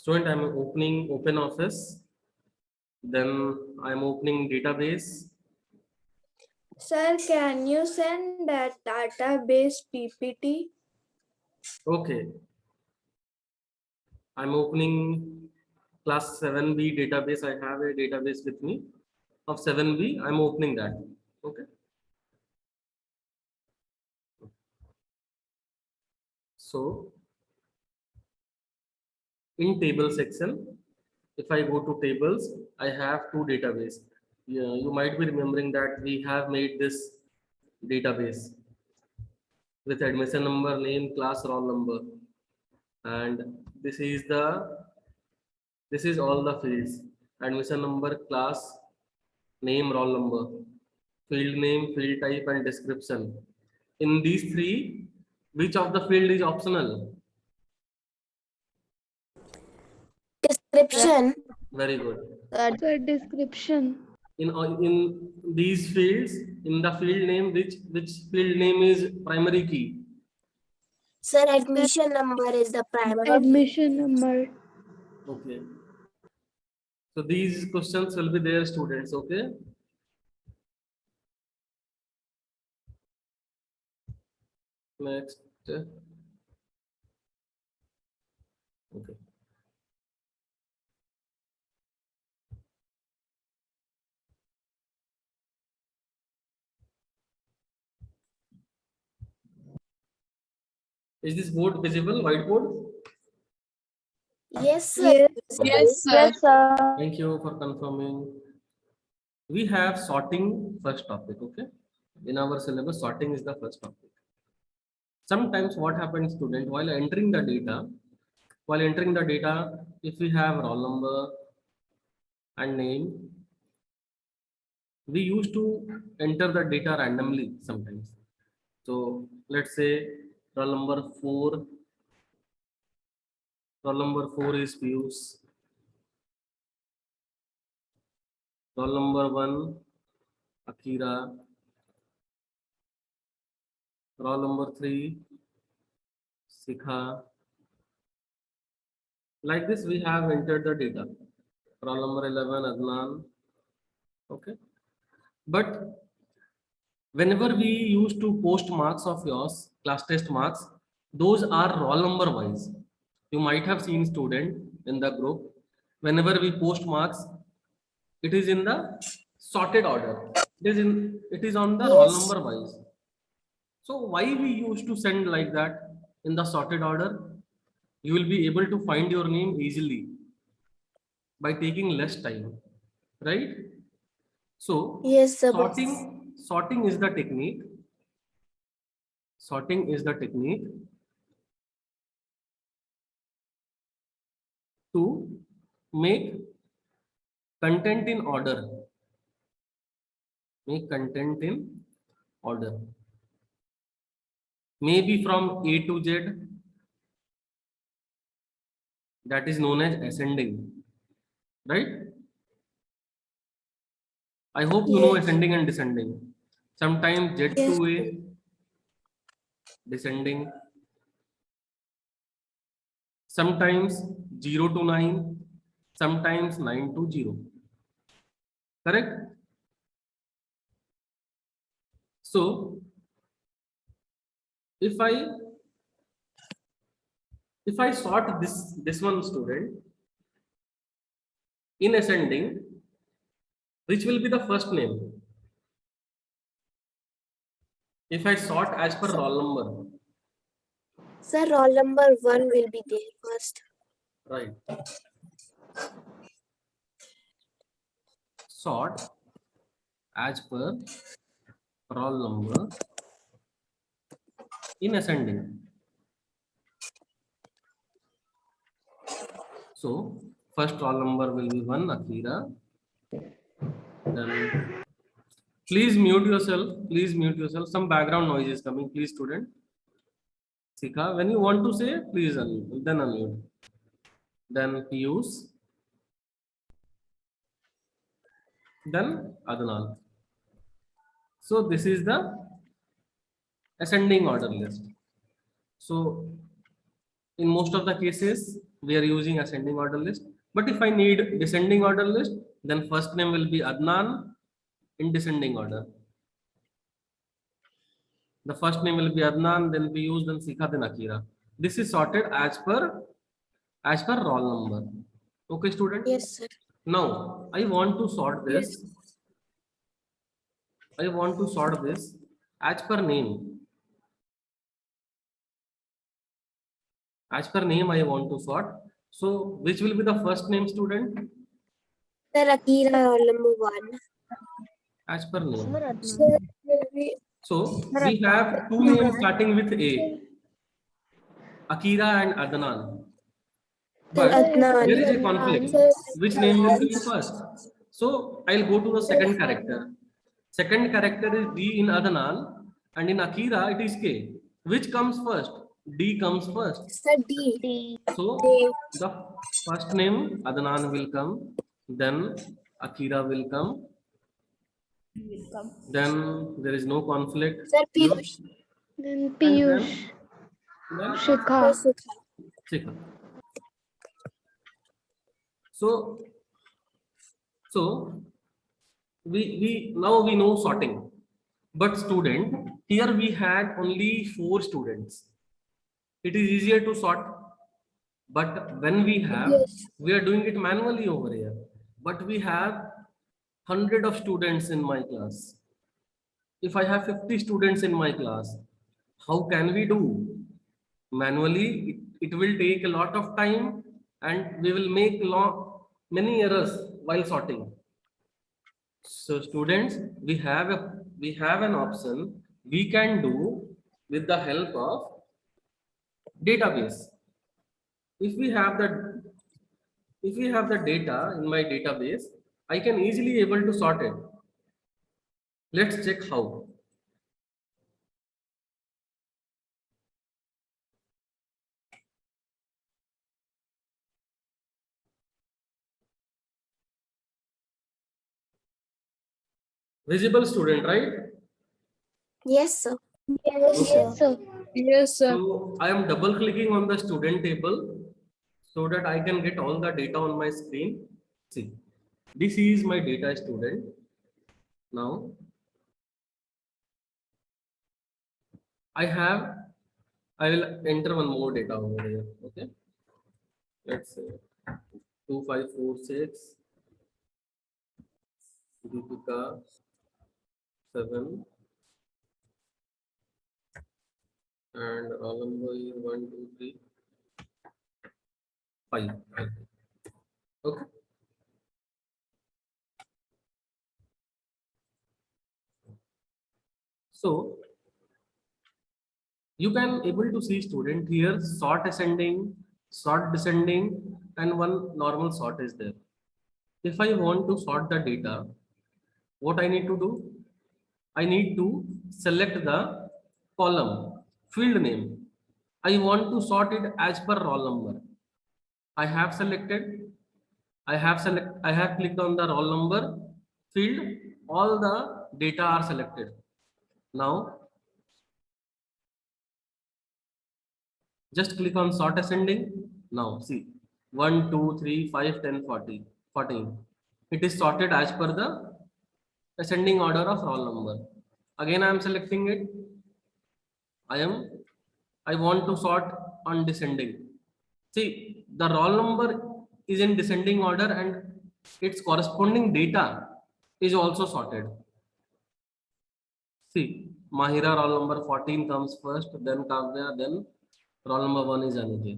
Student, I'm opening Open Office. Then I'm opening database. Sir, can you send that database PPT? Okay. I'm opening class 7B database. I have a database with me of 7B. I'm opening that. Okay. So in table section, if I go to tables, I have two database. Yeah, you might be remembering that we have made this database with admission number, name, class, roll number, and this is all the fields: admission number, class, name, roll number, field name, field type, and description. In these three, which of the field is optional? Description. Very good. The description. In these fields, in the field name, which field name is primary key? Sir, admission number is the primary. Admission number. Okay. So these questions will be there, students. Okay. Next. Okay. Is this board visible? Whiteboard? Yes, sir. Yes, sir. Thank you for confirming. We have sorting first topic. Okay. In our syllabus, sorting is the first topic. Sometimes what happens, student, while entering the data, if we have roll number and name, we used to enter the data randomly sometimes. So let's say roll number 4 is Pius. Roll number 1, Akira. Roll number 3, Sikha. Like this, we have entered the data. Roll number 11, Adnan. Okay. But whenever we used to post marks of yours, class test marks, those are roll number wise. You might have seen, student, in the group, whenever we post marks, it is in the sorted order. It is on the roll Yes. number wise. So why we used to send like that in the sorted order? You will be able to find your name easily by taking less time, right? So Yes, sir. sorting is the technique. Sorting is the technique to make content in order. Make content in order. Maybe from A to Z. That is known as ascending, right? I hope you know Yes. ascending and descending. Sometimes Z to A, descending. Sometimes 0 to 9, sometimes 9 to 0. Correct? So if I sort this one, student, in ascending, which will be the first name? If I sort as per roll number, Sir, roll number 1 will be there first. right? Sort as per roll number in ascending. So first roll number will be 1, Akira. Then please mute yourself. Please mute yourself. Some background noise is coming. Please, student. Sikha, when you want to say, please unmute. Then unmute. Then Piyush. Then Adnan. So this is the ascending order list. So in most of the cases, we are using ascending order list. But if I need descending order list, then first name will be Adnan in descending order. The first name will be Adnan, then we use then Sikha, then Akira. This is sorted as per roll number. Okay, student? Yes, sir. Now I want to sort this. I want to sort this as per name. As per name, I want to sort. So, which will be the first name, student? Sir, Akira, roll number 1. As per name. Sir, So, we have two names starting with A, Akira and Adnan. But Adnan. there is a conflict. Sir, Which name will come first? So, I'll go to the second character. Second character is D in Adnan, and in Akira, it is K. Which comes first? D comes first. Sir, D. So, the first name Adnan will come, then Akira will come, then there is no conflict. Sir, Piyush. Then And Piyush. then Shikha. Sir, Sikha. So we now we know sorting, but student, here we had only 4 students. It is easier to sort, but when we have, Yes. we are doing it manually over here, but we have 100 of students in my class. If I have 50 students in my class, how can we do? Manually, it will take a lot of time and we will make many errors while sorting. So students, we have an option we can do with the help of database. If we have the data in my database, I can easily able to sort it. Let's check how. Visible, student, right? Yes, sir. Yes, sir. Yes, sir. So I am double clicking on the student table so that I can get all the data on my screen. See, this is my data student. Now I will enter one more data over here. Okay, let's say 2546 Deepika 7 and roll number is 1 2 3 5. Okay. So you can able to see student here sort ascending, sort descending, and one normal sort is there. If I want to sort the data, what I need to do? I need to select the column, field name. I want to sort it as per roll number. I have selected, I have clicked on the roll number field, all the data are selected. Now just click on sort ascending. Now see 1, 2, 3, 5, 10, 40, 14. It is sorted as per the ascending order of roll number. Again, I am selecting it. I want to sort on descending. See, the roll number is in descending order and its corresponding data is also sorted. See, Mahira roll number 14 comes first, then Kavya, then roll number 1 is Anijit.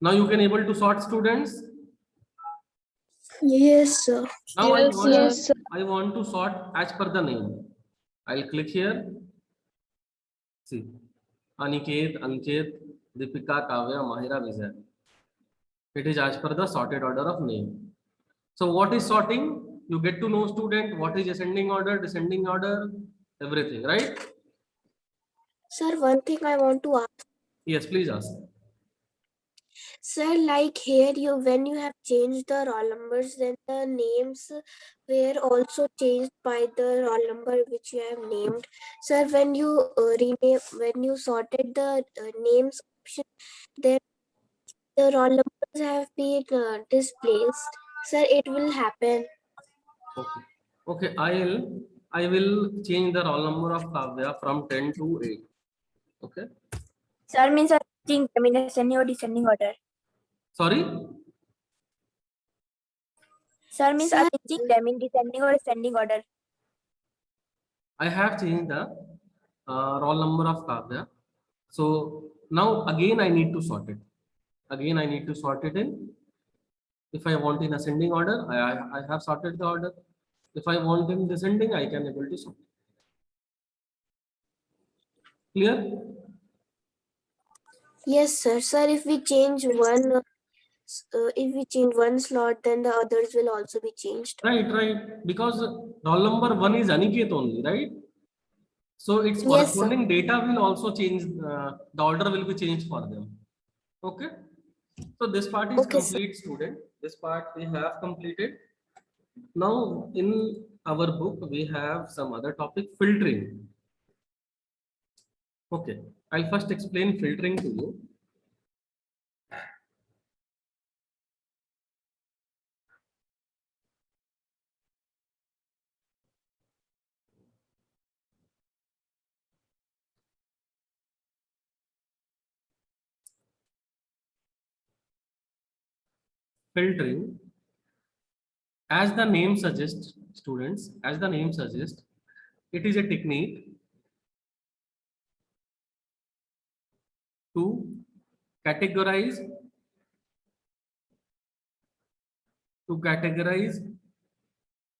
Now you can able to sort students. Yes, sir. Now Yes, sir. I want to sort as per the name. I'll click here. See, Aniket, Ankit, Deepika, Kavya, Mahira, Vijay. It is as per the sorted order of name. So what is sorting? You get to know student what is ascending order, descending order, everything, right? Sir, one thing I want to ask. Yes, please ask. Sir, like here when you have changed the roll numbers, then the names were also changed by the roll number which you have named. Sir, when you sorted the names option, then the roll numbers have been displaced. Sir, it will happen. Okay. Okay, I will change the roll number of Kavya from 10 to 8. Okay. Sir means arranging them in ascending or descending order. Sorry? Sir means Sir, arranging them in descending or ascending order. I have changed the roll number of Kavya. So now again I need to sort it. Again I need to sort it in. If I want in ascending order, I have sorted the order. If I want in descending, I can able to sort. Clear? yes, sir. Sir, if we change one slot, then the others will also be changed. Right, right. Because roll number 1 is Aniket only, right? So its Yes, sir. corresponding data will also change. The order will be changed for them. Okay. So this part is Okay, sir. complete, student. This part we have completed. Now in our book we have some other topic, filtering. Okay. I'll first explain filtering to you. Filtering, as the name suggests, students, as the name suggests, it is a technique to categorize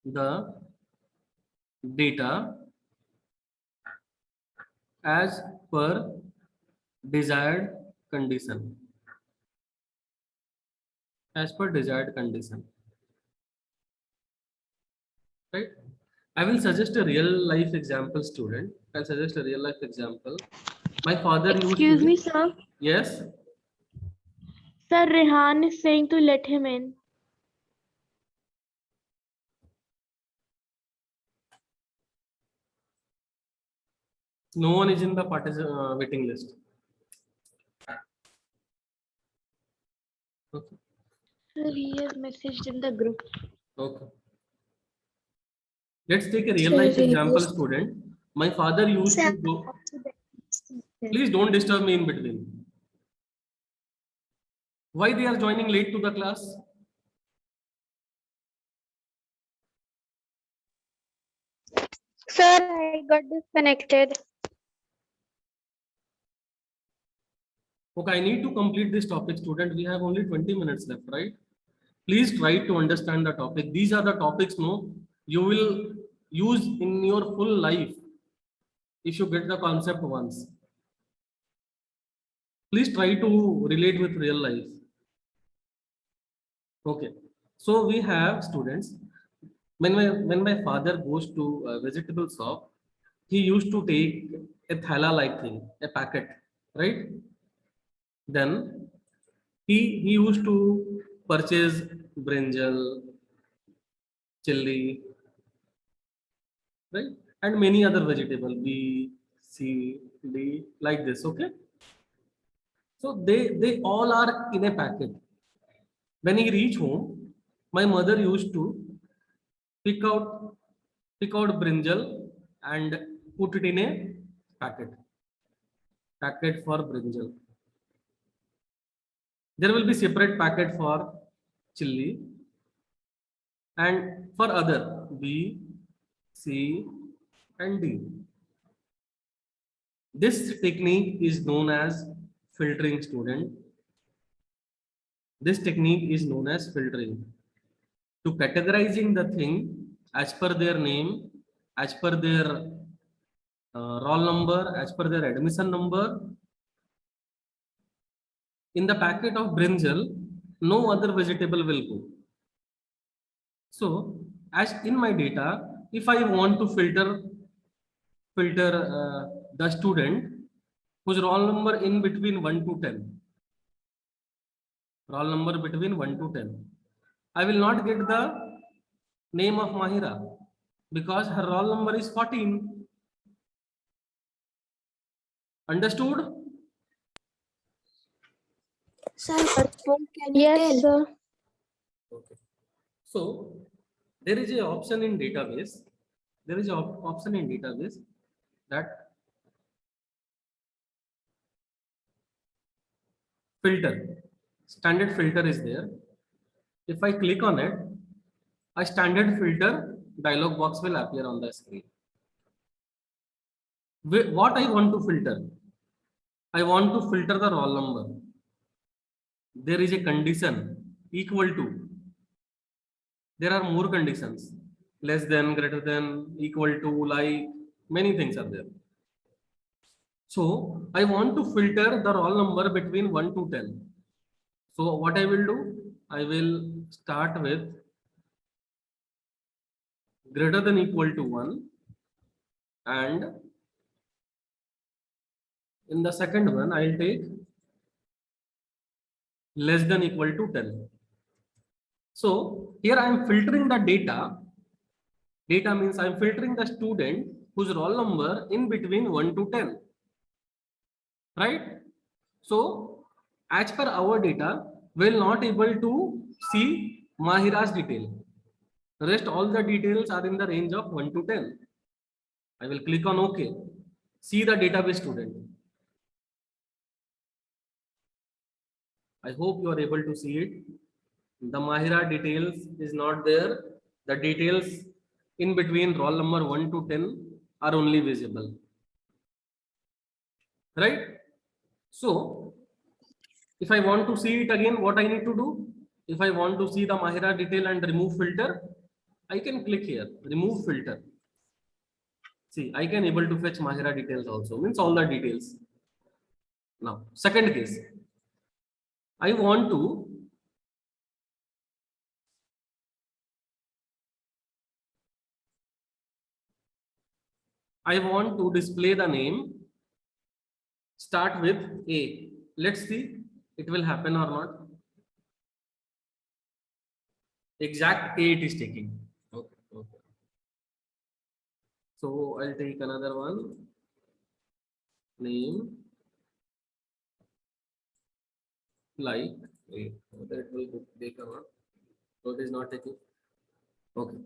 the data as per desired condition. As per desired condition. Right? I will suggest a real life example, student. I'll suggest a real life example. My father used Excuse to. me, sir. Yes. Sir, Rehan is saying to let him in. No one is in the waiting list. Okay. Sir, he has messaged in the group. Okay. Let's take a real Sir, life really example, is- student. My father used to go. Please don't disturb me in between. Why they are joining late to the class? Sir, I got disconnected. Okay, I need to complete this topic, student. We have only 20 minutes left, right? Please try to understand the topic. These are the topics, no, you will use in your full life if you get the concept once. Please try to relate with real life. Okay, so we have students. When my father goes to a vegetable shop, he used to take a thala like thing, a packet, right? Then he used to purchase brinjal, chili, right? And many other vegetable, B, C, D, like this. Okay. So they all are in a packet. When he reach home, my mother used to pick out pick out brinjal and put it in a packet. Packet for brinjal. There will be separate packet for chili and for other B, C, and D. This technique is known as filtering, student. This technique is known as filtering. To categorizing the thing as per their name, as per their roll number, as per their admission number. In the packet of brinjal, no other vegetable will go. So, as in my data, if I want to filter the student whose roll number in between 1 to 10, roll number between 1 to 10, I will not get the name of Mahira because her roll number is 14. Understood? Sir, once more, can you Yes, tell? sir. Okay. So there is a option in database. There is a option in database that filter. Standard filter is there. If I click on it, a standard filter dialog box will appear on the screen. What I want to filter? I want to filter the roll number. There is a condition equal to. There are more conditions. Less than, greater than, equal to, like many things are there. So I want to filter the roll number between 1 to 10. So what I will do? I will start with greater than equal to 1, and in the second one I'll take less than equal to 10. So here I am filtering the data. Data means I am filtering the student whose roll number in between 1 to 10. Right? So as per our data, we will not able to see Mahira's detail. Rest all the details are in the range of 1 to 10. I will click on OK. See the database student. I hope you are able to see it. The Mahira details is not there. The details in between roll number 1 to 10 are only visible. Right? So if I want to see it again, what I need to do? If I want to see the Mahira detail and remove filter, I can click here, remove filter. See, I can able to fetch Mahira details also, means all the details. Now, second case, I want to display the name, start with A. Let's see, it will happen or not. Exact A it is taking. Okay, okay. So I'll take another one. Name like A. Whether it will take or not. So it is not taking. Okay.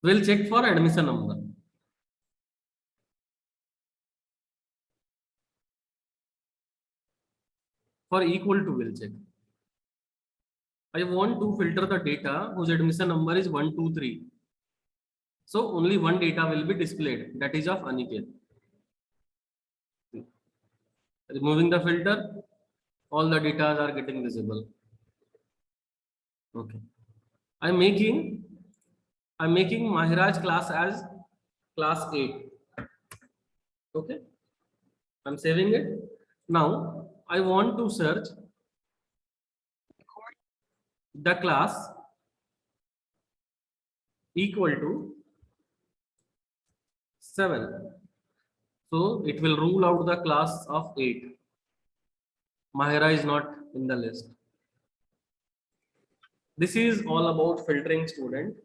We'll check for admission number. For equal to, we'll check. I want to filter the data whose admission number is 1, 2, 3. So only one data will be displayed, that is of Aniket. Removing the filter, all the data are getting visible. Okay. I'm making Mahiraj class as class 8. Okay. I'm saving it. Now I want to search the class equal to 7. So it will rule out the class of 8. Mahira is not in the list. This is all about filtering, student.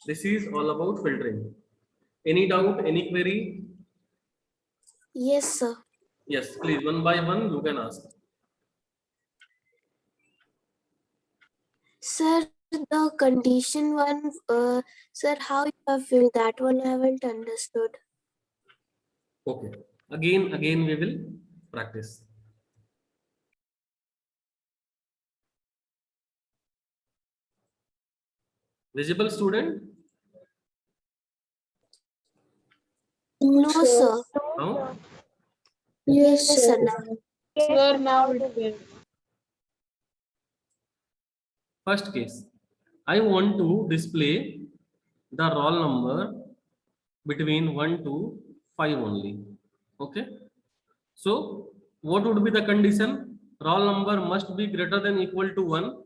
This is all about filtering. Any doubt, any query? Yes, sir. Yes, please, one by one you can ask. Sir, the condition one, sir, how you have filled that one? I haven't understood. Okay. Again we will practice. Visible, student? No, sir. Now? Yes, sir. Now. Sir, now it will. First case, I want to display the roll number between 1 to 5 only. Okay. So what would be the condition? Roll number must be greater than equal to 1.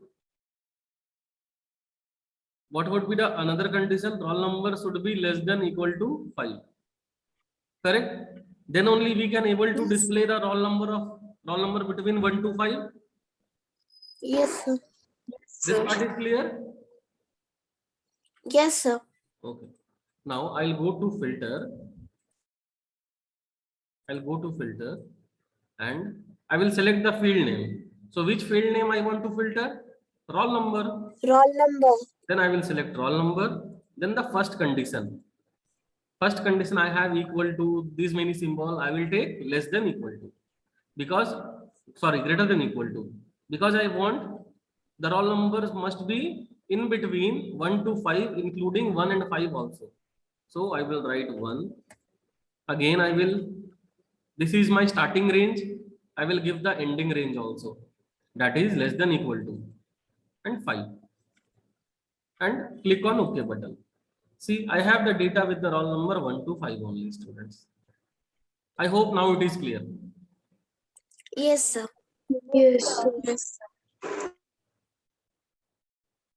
What would be the another condition? Roll number should be less than equal to 5. Correct? Then only we can able to display the roll number between 1 to 5. Yes, sir. This part is clear? Yes, sir. Okay. Now I'll go to filter. And I will select the field name. So which field name I want to filter? Roll number. Roll number. Then I will select roll number. Then the first condition. First condition I have equal to this many symbol. I will take less than equal to, because greater than equal to, because I want the roll numbers must be in between 1 to 5, including 1 and 5 also. So I will write 1. Again, this is my starting range. I will give the ending range also. That is less than equal to and 5. And click on OK button. See, I have the data with the roll number 1 to 5 only, students. I hope now it is clear. Yes, sir. Yes.